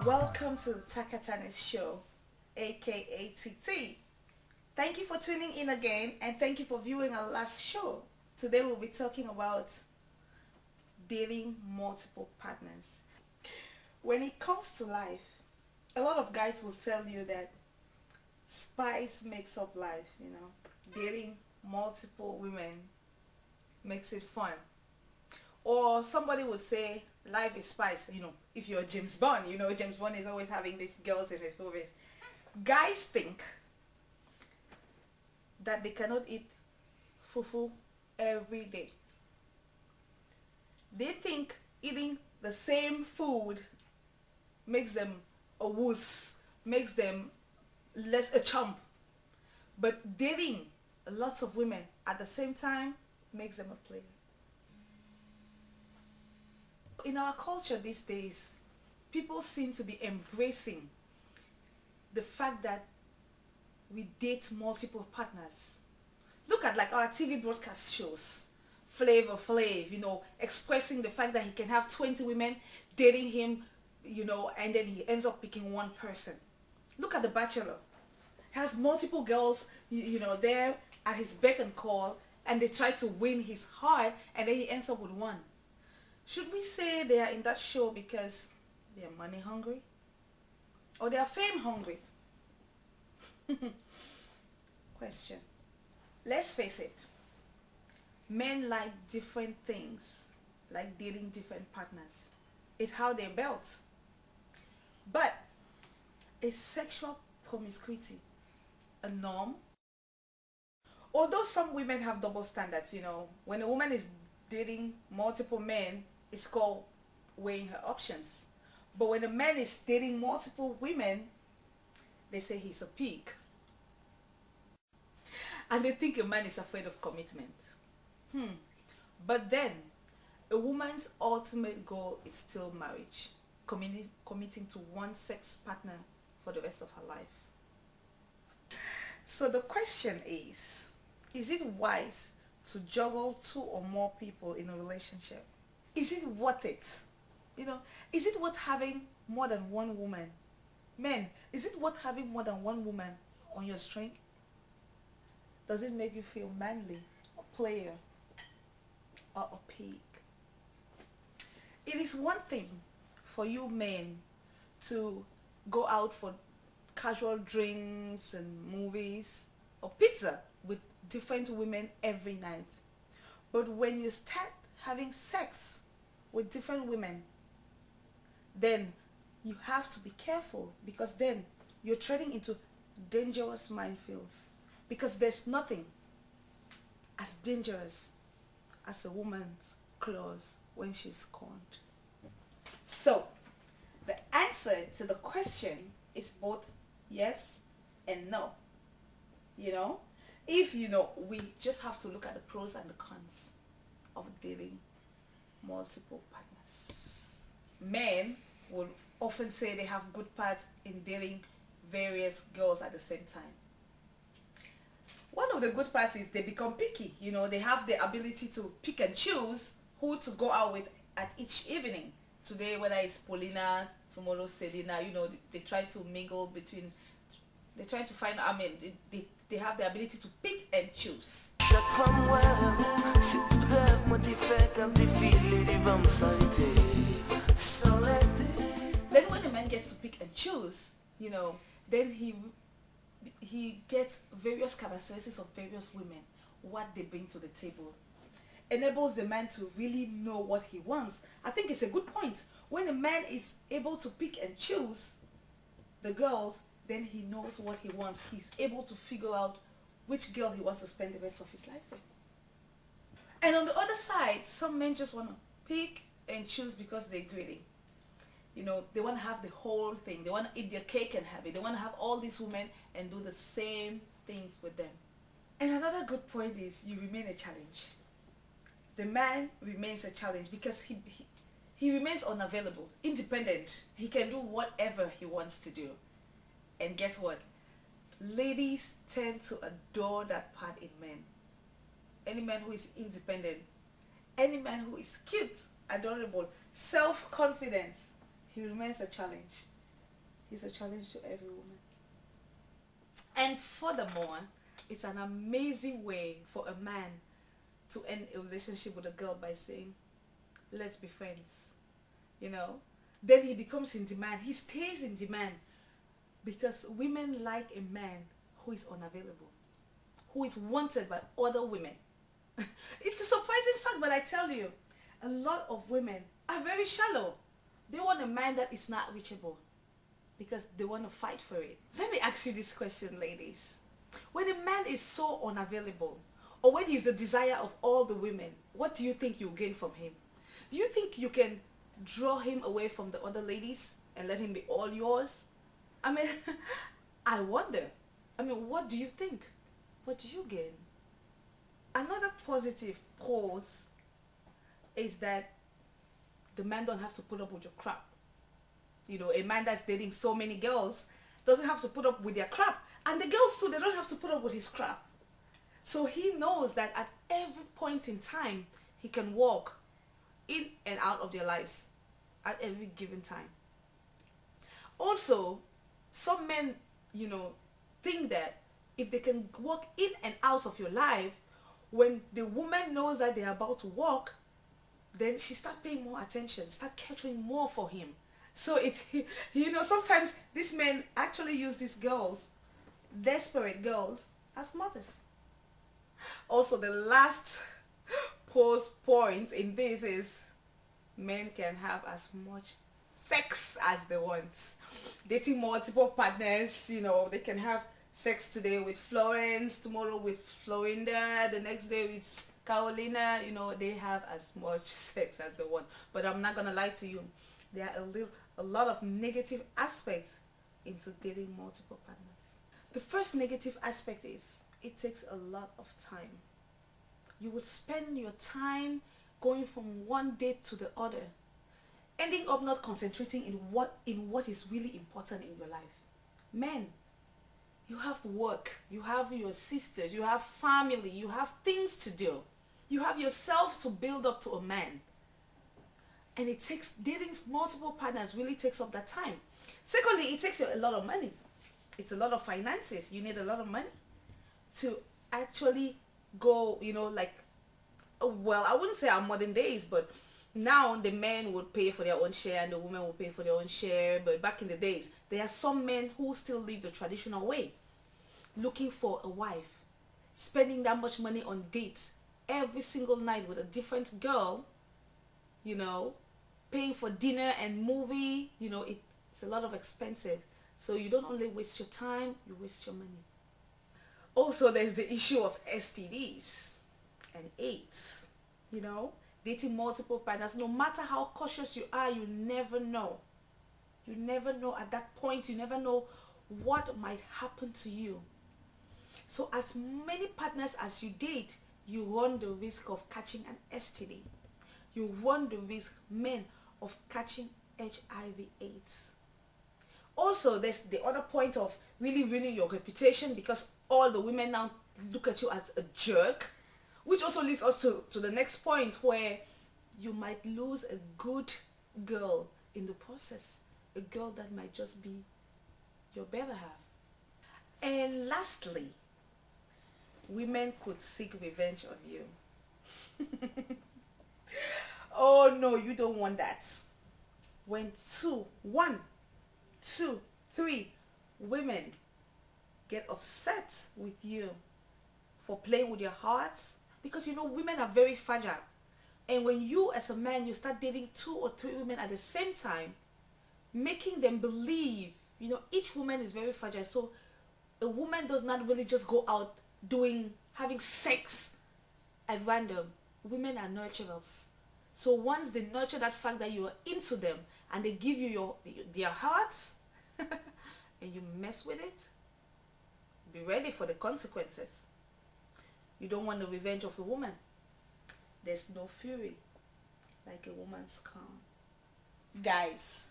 Welcome to the Taka Tanni show, aka TT. Thank you for tuning in again and thank you for viewing our last show. Today we'll be talking about dating multiple partners. When it comes to life, a lot of guys will tell you that spice makes up life, dating multiple women makes it fun. Or somebody would say life is spice, if you're James Bond, James Bond is always having these girls in his movies. Guys think that they cannot eat fufu every day. They think eating the same food makes them a wuss, makes them less a chump. But dating lots of women at the same time makes them a player. In our culture these days, people seem to be embracing the fact that we date multiple partners. Look at like our TV broadcast shows. Flavor Flav, expressing the fact that he can have 20 women dating him, and then he ends up picking one person. Look at The Bachelor. He has multiple girls, there at his beck and call, and they try to win his heart, and then he ends up with one. Should we say they are in that show because they are money hungry? Or they are fame hungry? Question. Let's face it. Men like different things, like dating different partners. It's how they're built. But is sexual promiscuity a norm? Although some women have double standards, when a woman is dating multiple men, it's called weighing her options. But when a man is dating multiple women, they say he's a pig. And they think a man is afraid of commitment. But then, a woman's ultimate goal is still marriage, committing to one sex partner for the rest of her life. So the question is it wise to juggle two or more people in a relationship? Is it worth it? Is it worth having more than one woman? Men, is it worth having more than one woman on your string? Does it make you feel manly, a player, or a pig? It is one thing for you men to go out for casual drinks and movies or pizza with different women every night. But when you start having sex with different women, then you have to be careful, because then you're treading into dangerous minefields, because there's nothing as dangerous as a woman's claws when she's corned. So the answer to the question is both yes and no. If we just have to look at the pros and the cons of dating multiple partners. Men will often say they have good parts in dating various girls at the same time. One of the good parts is they become picky. They have the ability to pick and choose who to go out with at each evening. Today, whether it's Paulina, tomorrow Selena, they try to mingle between, they try to find, they have the ability to pick and choose. Then when a man gets to pick and choose, then he gets various characteristics of various women, what they bring to the table. Enables the man to really know what he wants. I think it's a good point. When a man is able to pick and choose the girls, then he knows what he wants. He's able to figure out which girl he wants to spend the rest of his life with. And on the other side, some men just want to pick and choose because they're greedy. They want to have the whole thing. They want to eat their cake and have it. They want to have all these women and do the same things with them. And another good point is you remain a challenge. The man remains a challenge because he remains unavailable, independent. He can do whatever he wants to do. And guess what? Ladies tend to adore that part in men. Any man who is independent, any man who is cute, adorable, self-confidence, he remains a challenge. is a challenge to every woman. And furthermore, it's an amazing way for a man to end a relationship with a girl by saying, let's be friends. You know? Then he becomes in demand. He stays in demand because women like a man who is unavailable, who is wanted by other women. It's a surprising fact, but I tell you, a lot of women are very shallow. They want a man that is not reachable because they want to fight for it. Let me ask you this question, ladies. When a man is so unavailable, or when he's the desire of all the women, what do you think you gain from him? Do you think you can draw him away from the other ladies and let him be all yours? I mean, I wonder. I mean, what do you think? What do you gain? Another positive pose is that the man don't have to put up with your crap. You know, a man that's dating so many girls doesn't have to put up with their crap. And the girls too, they don't have to put up with his crap. So he knows that at every point in time, he can walk in and out of their lives at every given time. Also, some men, you know, think that if they can walk in and out of your life, when the woman knows that they're about to walk, then she start paying more attention, start catering more for him. So it, you know, sometimes these men actually use these girls, desperate girls, as mothers. Also, the last point in this is men can have as much sex as they want. Dating multiple partners, you know, they can have sex today with Florence, tomorrow with Florinda, the next day with Carolina. You know, they have as much sex as they want. But I'm not gonna lie to you, there are a lot of negative aspects into dating multiple partners. The first negative aspect is it takes a lot of time. You will spend your time going from one date to the other, ending up not concentrating in what is really important in your life. Men, you have work, you have your sisters, you have family, you have things to do. You have yourself to build up to a man. And it takes, dating multiple partners really takes up that time. Secondly, it takes you a lot of money. It's a lot of finances. You need a lot of money to actually go, you know, like, well, I wouldn't say our modern days, but now the men would pay for their own share and the women would pay for their own share. But back in the days, there are some men who still live the traditional way, looking for a wife, spending that much money on dates every single night with a different girl, you know, paying for dinner and movie. You know, it's a lot of expensive. So you don't only waste your time, you waste your money. Also, there's the issue of STDs and AIDS. You know, dating multiple partners, no matter how cautious you are, you never know. You never know at that point, you never know what might happen to you. So as many partners as you date, you run the risk of catching an STD. You run the risk, men, of catching HIV/AIDS. Also, there's the other point of really ruining your reputation because all the women now look at you as a jerk, which also leads us to the next point where you might lose a good girl in the process, a girl that might just be your better half. And lastly, women could seek revenge on you. Oh no, you don't want that. When one, two, three women get upset with you for playing with your hearts, because you know women are very fragile, and when you as a man you start dating 2 or 3 women at the same time, making them believe, you know, each woman is very fragile. So a woman does not really just go out having sex at random. Women are nurturers. So once they nurture that fact that you are into them and they give you their hearts and you mess with it, be ready for the consequences. You don't want the revenge of a woman. There's no fury like a woman's calm. Guys,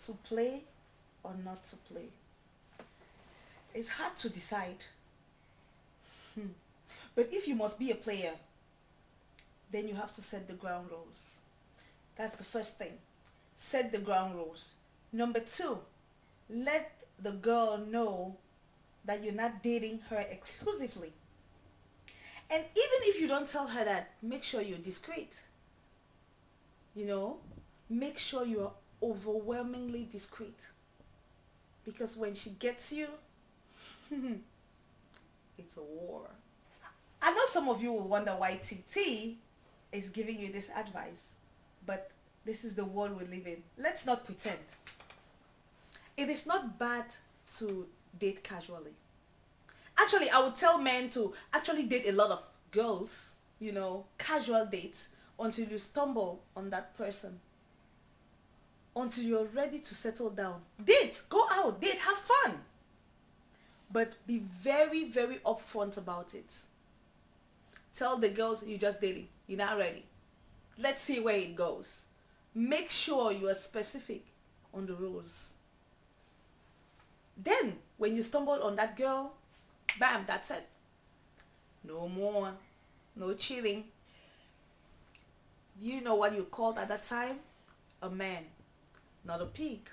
to play or not to play. It's hard to decide. But if you must be a player, then you have to set the ground rules. That's the first thing. Set the ground rules. Number 2, Let the girl know that you're not dating her exclusively. And even if you don't tell her that, make sure you're discreet. You know, make sure you're overwhelmingly discreet. Because when she gets you, it's a war. I know some of you will wonder why TT is giving you this advice, but this is the world we live in. Let's not pretend. It is not bad to date casually. Actually, I would tell men to actually date a lot of girls, you know, casual dates until you stumble on that person. Until you're ready to settle down. Date, go out, date, have fun. But be very, very upfront about it. Tell the girls you're just dating, you're not ready. Let's see where it goes. Make sure you are specific on the rules. Then, when you stumble on that girl, bam, that's it. No more. No cheating. Do you know what you called at that time? A man, not a pig.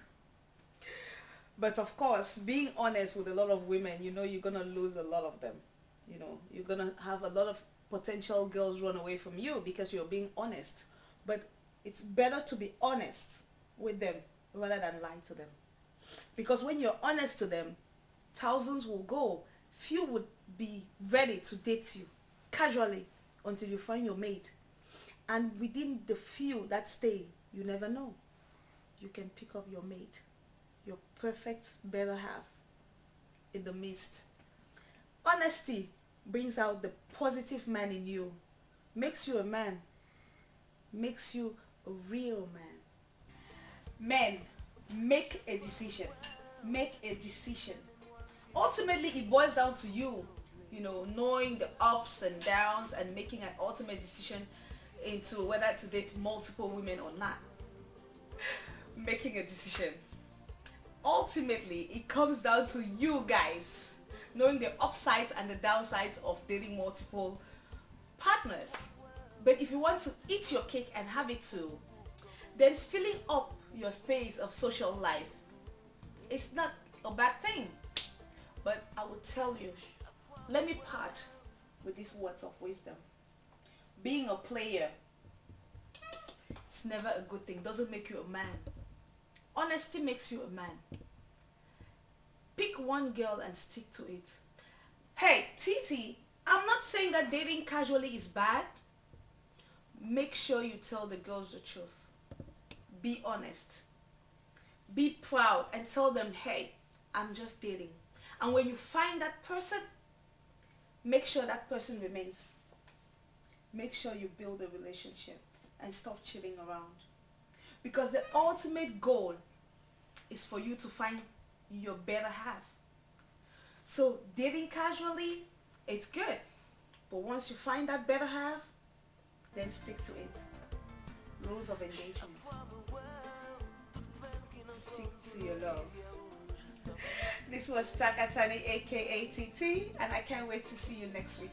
But of course, being honest with a lot of women, you know you're going to lose a lot of them. You know, you're going to have a lot of potential girls run away from you because you're being honest. But it's better to be honest with them rather than lie to them. Because when you're honest to them, thousands will go. Few would be ready to date you casually until you find your mate. And within the few that stay, you never know. You can pick up your mate, your perfect better half in the midst. Honesty brings out the positive man in you, makes you a man, makes you a real man. Men, make a decision. Make a decision. Ultimately, it boils down to you, you know, knowing the ups and downs and making an ultimate decision into whether to date multiple women or not. Making a decision. Ultimately, it comes down to you guys knowing the upsides and the downsides of dating multiple partners. But if you want to eat your cake and have it too, then filling up your space of social life is not a bad thing. But I will tell you, let me part with these words of wisdom. Being a player, it's never a good thing. Doesn't make you a man. Honesty makes you a man. Pick one girl and stick to it. Hey, TT, I'm not saying that dating casually is bad. Make sure you tell the girls the truth. Be honest. Be proud and tell them, hey, I'm just dating. And when you find that person, make sure that person remains. Make sure you build a relationship and stop chilling around. Because the ultimate goal is for you to find your better half. So dating casually, it's good. But once you find that better half, then stick to it. Rules of engagement. Stick to your love. This was Taka Tanni, aka TT, and I can't wait to see you next week.